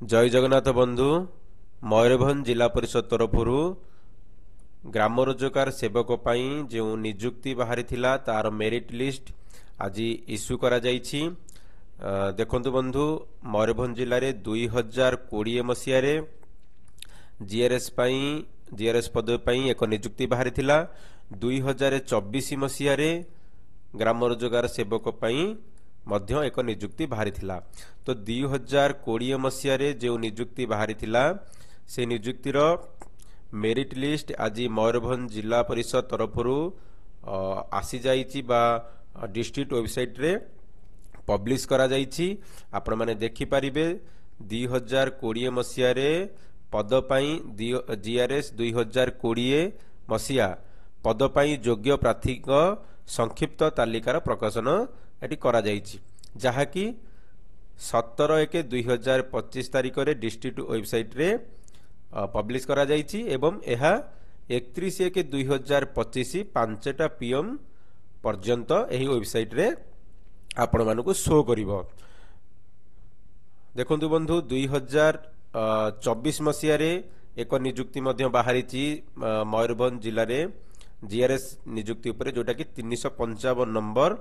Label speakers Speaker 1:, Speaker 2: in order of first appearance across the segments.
Speaker 1: जय जगन्नाथ बंधु मयूरभंज जिला परिषद तरफर ग्राम रोजगार सेवक पाई जो निजुक्ति बाहरी थिला तार मेरिट लिस्ट आज इश्यू करा जाइछि। देखंतु बंधु मयूरभंज जिले में 2020 मसीह जीआरएस पद पाई एक निजुक्ति बाहरी थिला। 2024 मसीह ग्राम रोजगार सेवक पाई मध्य एक निजुक्ति बाहरी थिला। तो 2020 मसीह जो निजुक्ति बाहरी थिला से निजुक्तिर मेरिट लिस्ट आज मयूरभंज जिला परिषद तरफर आसी जाइछि बा डिस्ट्रिक्ट वेबसाइट रे पब्लिश करा जाइछि। आपण माने देखि परिबे 2020 मसीह पद पाई जीआरएस 2020 मसीहा पद पाई योग्य प्रार्थी संक्षिप्त तालिकार प्रकाशन एटी करा जाइछि, जहाँकि 17/1/2025 तारिख रे डिस्ट्रिक्ट वेबसाइट रे पब्लिश करा जाइछि एवं यह 31/1/2025 5टा PM पर्यंत एही वेबसाइट रे आपण मानकु शो करिवो। देखंतु बंधु 2024 मसीह रे एक निजुक्ति मध्य बाहरीछि मयूरभंज जिले रे जीआरएस निजुक्ति उपरे, जोटा कि 355 नंबर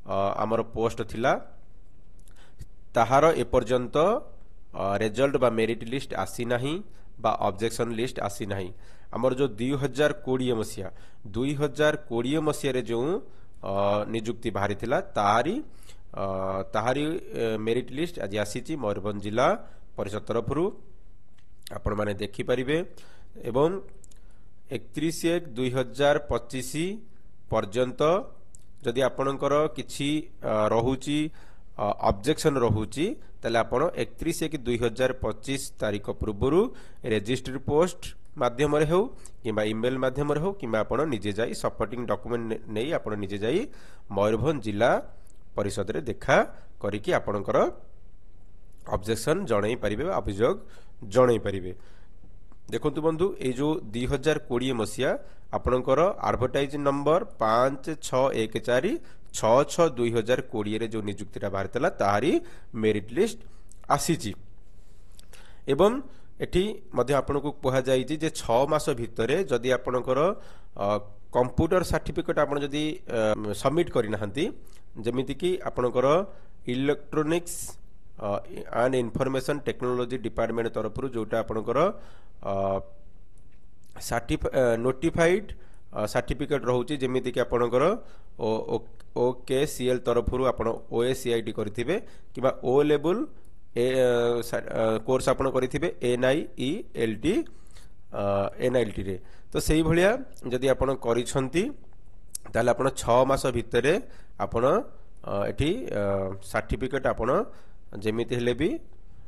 Speaker 1: आमर पोस्ट थिला। ताहार एपर्यंत रिजल्ट बा मेरिट लिस्ट आसी नाही बा ऑब्जेक्शन लिस्ट आसी नाही। आमर जो 2020 मसीह रे जो निजुक्ति बाहरी थिला ताहारी मेरिट लिस्ट आज आसीछि मयूरभंज जिला परिषद तरफरु आपण माने देखि परिबे। एवं 31/1/2025 पर्यंत जदि आपणकर किछि रहुची ऑब्जेक्शन रहुची ताले आपण 31/1/2025 तारिख पूर्वरु रजिस्टर पोस्ट माध्यम रे हो किबा ईमेल माध्यम रे हो किबा आपण निजे जाई सपोर्टिंग डॉक्यूमेंट नै आपण निजे जाई मयूरभंज जिला परिषद रे देखा करिकि आपणकर ऑब्जेक्शन जणाई परिबे, अभियोग जणाई परिबे। देखंतु बंधु ए जो 2020 मसीहा आपणकर एडवर्टाइज नंबर 5614662020 रे जो निजुक्तिटा बाहरतला ताहारी मेरिट लिस्ट आसीची। एवं एठी मध्ये आपनको कहा जाईची जे 6 मास भितरे जदि आपणकर कंप्यूटर सर्टिफिकेट आपण जदि सबमिट करि नाहंती, जेमिति कि आपणकर electronics and information technology department तरफरु जोटा आपणकर नोटिफाइड सर्टिफिकेट रहउची, जेमिति कि आपणकर OKCL तरफरु आपण OACIT करथिबे किबा O लेवल कोर्स आपण करथिबे NILT रे। तो सेही भलिया जदि आपण करिसंती ताले आपण 6 मास भितरे आपण एठी सर्टिफिकेट आपण जेमिति हेले भी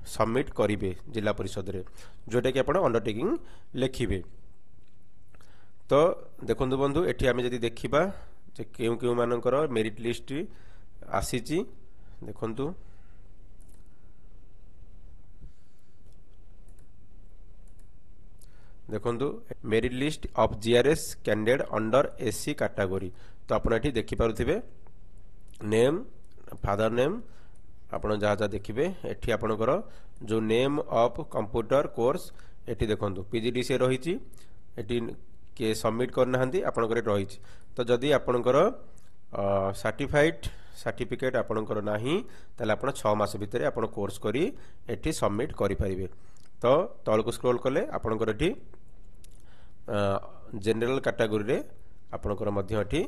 Speaker 1: सबमिट करिवे जिला परिषद रे, जोटा कि आपण अंडरटेकिंग लेखिबे। तो देखंतु बंधु एठी आमे जदि देखिबा जे केउ केउ मानकर मेरिट लिस्ट आसीची। देखंतु merit list of GRS candidate under SC category. तो आपण एठी देखि पारुथिबे नेम, फादर नेम, आपण जहाँ जहाँ देखिए एठी आपणकर जो नेम ऑफ कंप्यूटर कोर्स एठी देखंतु PGDCA रही के सबमिट करना आपणकर रही। तो जदि आपणकर सर्टिफाइड सर्टिफिकेट आपणकर नाही ताले आपण 6 मास भितरे आपण कोर्स करी एठी सबमिट करि परिबे। तो तळको स्क्रॉल कले आपणकर एठी जनरल कैटेगरी रे आपणकर मध्य एठी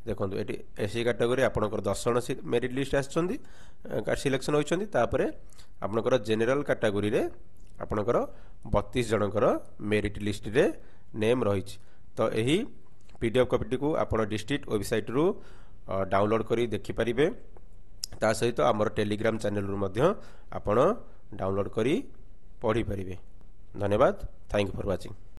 Speaker 1: देखंतु एटी SC कैटेगरी आपणकर 10 जण मेरिट लिस्ट आछंती सिलेक्शन होइछंती। तापरे आपणकर जनरल कैटेगरी रे आपणकर 32 जनकर मेरिट लिस्ट रे नेम रहिछ। तो एही PDF कॉपी को आपण डिस्ट्रिक्ट वेबसाइट रु डाउनलोड करी देखि परिबे। ता सहित हमर टेलीग्राम चैनल रु मध्य आपण डाउनलोड करी पढ़ी परिबे। धन्यवाद। Thank you for watching.